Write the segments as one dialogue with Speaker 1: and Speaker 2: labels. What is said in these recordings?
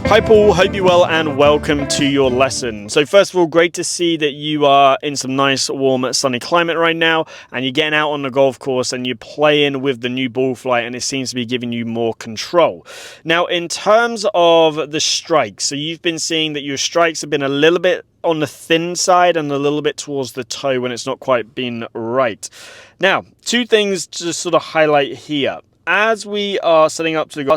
Speaker 1: Hi Paul, hope you're well and welcome to your lesson. So first of all, great to see that you are in some nice warm sunny climate right now and you're getting out on the golf course and you're playing with the new ball flight and it seems to be giving you more control. Now in terms of the strikes, so you've been seeing that your strikes have been a little bit on the thin side and a little bit towards the toe when it's not quite been right. Now, two things to sort of highlight here. As we are setting up to go,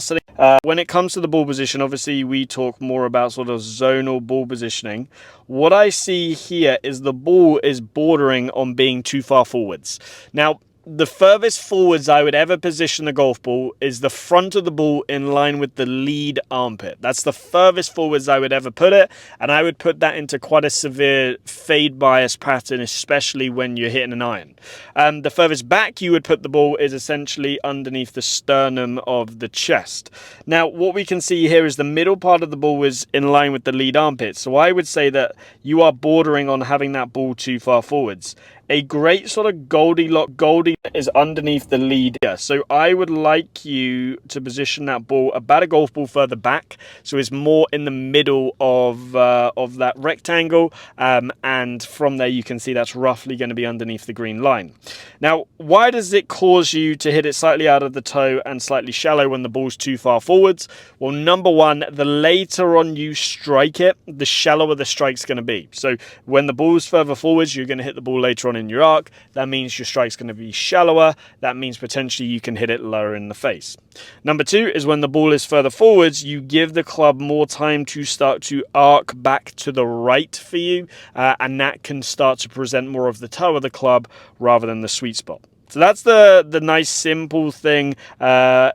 Speaker 1: when it comes to the ball position, obviously we talk more about sort of zonal ball positioning. What I see here is the ball is bordering on being too far forwards. Now, the furthest forwards I would ever position the golf ball is the front of the ball in line with the lead armpit. That's the furthest forwards I would ever put it, and I would put that into quite a severe fade bias pattern, especially when you're hitting an iron. The furthest back you would put the ball is essentially underneath the sternum of the chest. Now, what we can see here is the middle part of the ball is in line with the lead armpit, so I would say that you are bordering on having that ball too far forwards. A great sort of Goldie is underneath the lead here. So I would like you to position that ball about a golf ball further back. So it's more in the middle of that rectangle. And from there you can see that's roughly going to be underneath the green line. Now, why does it cause you to hit it slightly out of the toe and slightly shallow when the ball's too far forwards? Well, number one, the later on you strike it, the shallower the strike's going to be. So when the ball's further forwards, you're going to hit the ball later on in your arc. That means your strike's going to be shallower. That means potentially you can hit it lower in the face. Number two is when the ball is further forwards, you give the club more time to start to arc back to the right for you, and that can start to present more of the toe of the club rather than the sweet spot. So that's the nice simple thing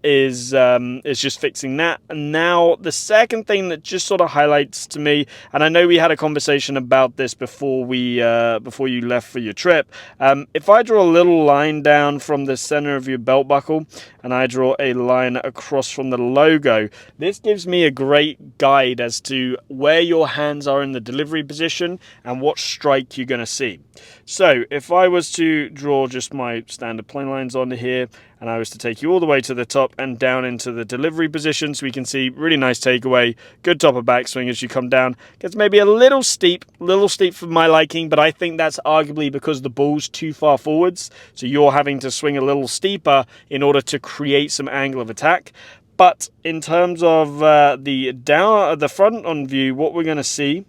Speaker 1: is just fixing that. And now the second thing that just sort of highlights to me, and I know we had a conversation about this before you left for your trip. If I draw a little line down from the center of your belt buckle and I draw a line across from the logo, this gives me a great guide as to where your hands are in the delivery position and what strike you're going to see. So if I was to draw just my standard plane lines on here and I was to take you all the way to the top and down into the delivery position, so we can see really nice takeaway, good top of backswing as you come down. Gets maybe a little steep for my liking, but I think that's arguably because the ball's too far forwards, so you're having to swing a little steeper in order to create some angle of attack. But in terms of the front on view, what we're going to see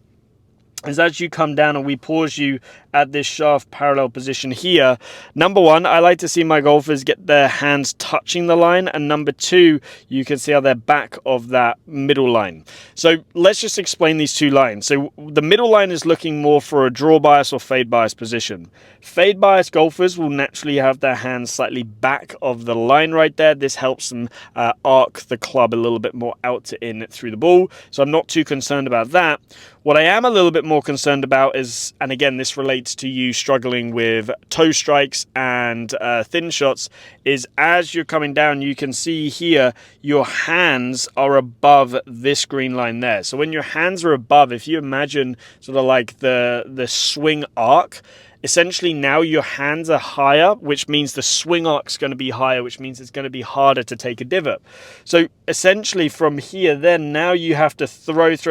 Speaker 1: is as you come down and we pause you at this shaft parallel position here, number one, I like to see my golfers get their hands touching the line, and number two, you can see how they're back of that middle line. So let's just explain these two lines. So the middle line is looking more for a draw bias or fade bias position. Fade bias golfers will naturally have their hands slightly back of the line right there. This helps them arc the club a little bit more out to in through the ball, so I'm not too concerned about that. What I am a little bit more concerned about is, and again this relates to you struggling with toe strikes and thin shots, is as you're coming down you can see here your hands are above this green line there. So when your hands are above, if you imagine sort of like the swing arc, essentially now your hands are higher, which means the swing arc's going to be higher, which means it's going to be harder to take a divot. So essentially from here then now you have to throw with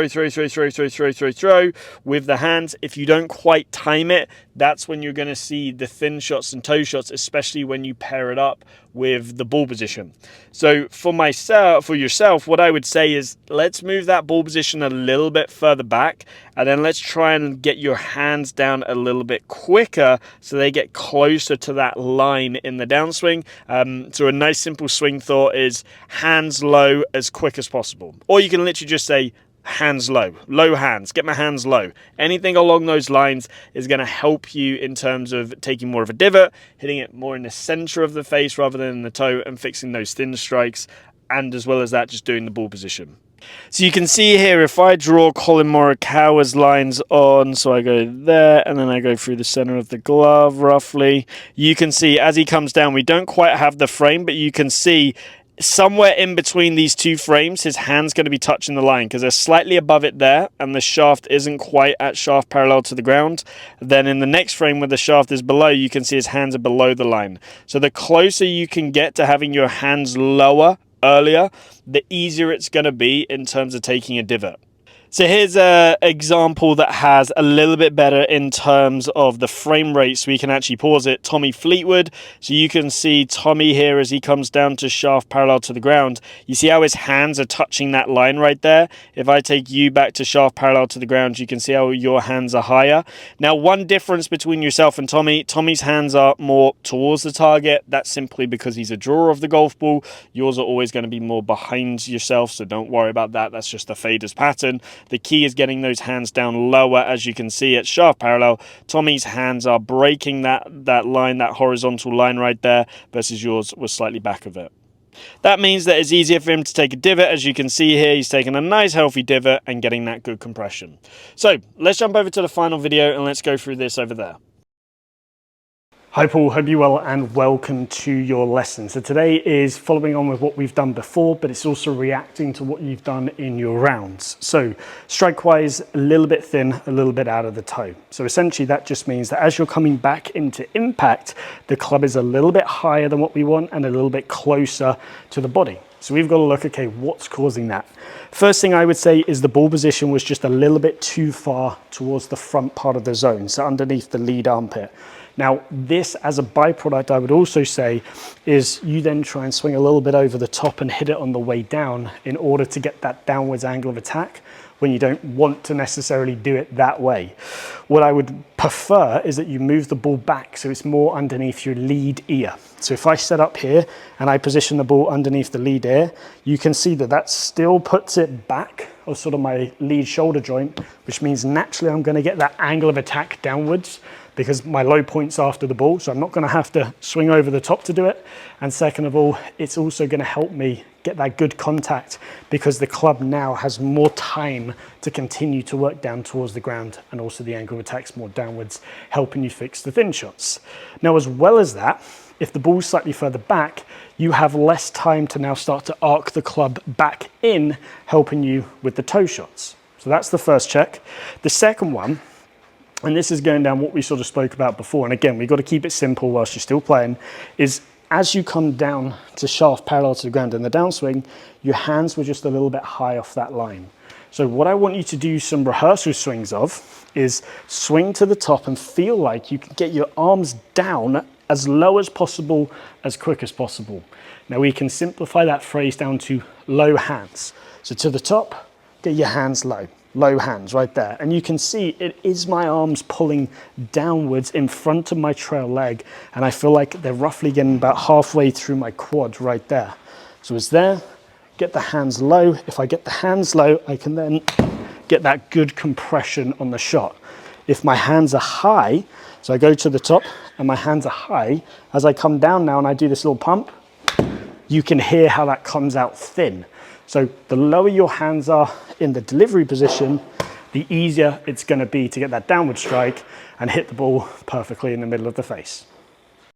Speaker 1: the hands. If you don't quite time it, that's when you're going to see the thin shots and toe shots, especially when you pair it up with the ball position. So for yourself, what I would say is let's move that ball position a little bit further back, and then let's try and get your hands down a little bit quicker so they get closer to that line in the downswing. So a nice simple swing thought is hands low as quick as possible. Or you can literally just say hands low hands, get my hands low. Anything along those lines is going to help you in terms of taking more of a divot, hitting it more in the center of the face rather than in the toe, and fixing those thin strikes, and as well as that, just doing the ball position. So you can see here, if I draw Collin Morikawa's lines on, so I go there and then I go through the center of the glove roughly, you can see as he comes down, we don't quite have the frame, but you can see somewhere in between these two frames, his hand's going to be touching the line because they're slightly above it there and the shaft isn't quite at shaft parallel to the ground. Then in the next frame where the shaft is below, you can see his hands are below the line. So the closer you can get to having your hands lower earlier, the easier it's going to be in terms of taking a divot. So here's an example that has a little bit better in terms of the frame rate, so we can actually pause it. Tommy Fleetwood. So you can see Tommy here as he comes down to shaft parallel to the ground. You see how his hands are touching that line right there? If I take you back to shaft parallel to the ground, you can see how your hands are higher. Now, one difference between yourself and Tommy, Tommy's hands are more towards the target. That's simply because he's a drawer of the golf ball. Yours are always going to be more behind yourself, so don't worry about that. That's just the fader's pattern. The key is getting those hands down lower. As you can see at shaft parallel, Tommy's hands are breaking that line, that horizontal line right there, versus yours was slightly back of it. That means that it's easier for him to take a divot. As you can see here, he's taking a nice healthy divot and getting that good compression. So let's jump over to the final video and let's go through this over there. Hi Paul, hope you're well and welcome to your lesson. So today is following on with what we've done before, but it's also reacting to what you've done in your rounds. So strike-wise, a little bit thin, a little bit out of the toe. So essentially that just means that as you're coming back into impact, the club is a little bit higher than what we want and a little bit closer to the body. So we've got to look, okay, what's causing that? First thing I would say is the ball position was just a little bit too far towards the front part of the zone, so underneath the lead armpit. Now, this as a byproduct, I would also say, is you then try and swing a little bit over the top and hit it on the way down in order to get that downwards angle of attack when you don't want to necessarily do it that way. What I would prefer is that you move the ball back so it's more underneath your lead ear. So if I set up here and I position the ball underneath the lead ear, you can see that that still puts it back or sort of my lead shoulder joint, which means naturally I'm going to get that angle of attack downwards because my low point's after the ball, so I'm not going to have to swing over the top to do it. And second of all, it's also going to help me get that good contact because the club now has more time to continue to work down towards the ground, and also the angle of attack's more downwards, helping you fix the thin shots. Now, as well as that, if the ball's slightly further back, you have less time to now start to arc the club back in, helping you with the toe shots. So that's the first check. The second one, and this is going down what we sort of spoke about before, and again, we've got to keep it simple whilst you're still playing, is as you come down to shaft parallel to the ground in the downswing, your hands were just a little bit high off that line. So what I want you to do some rehearsal swings of is swing to the top and feel like you can get your arms down as low as possible, as quick as possible. Now we can simplify that phrase down to low hands. So to the top, get your hands low. Low hands right there, and you can see it is my arms pulling downwards in front of my trail leg, and I feel like they're roughly getting about halfway through my quad right there. So it's there, get the hands low. If I get the hands low, I can then get that good compression on the shot. If my hands are high, so I go to the top and my hands are high, as I come down now and I do this little pump, you can hear how that comes out thin. So the lower your hands are in the delivery position, the easier it's going to be to get that downward strike and hit the ball perfectly in the middle of the face.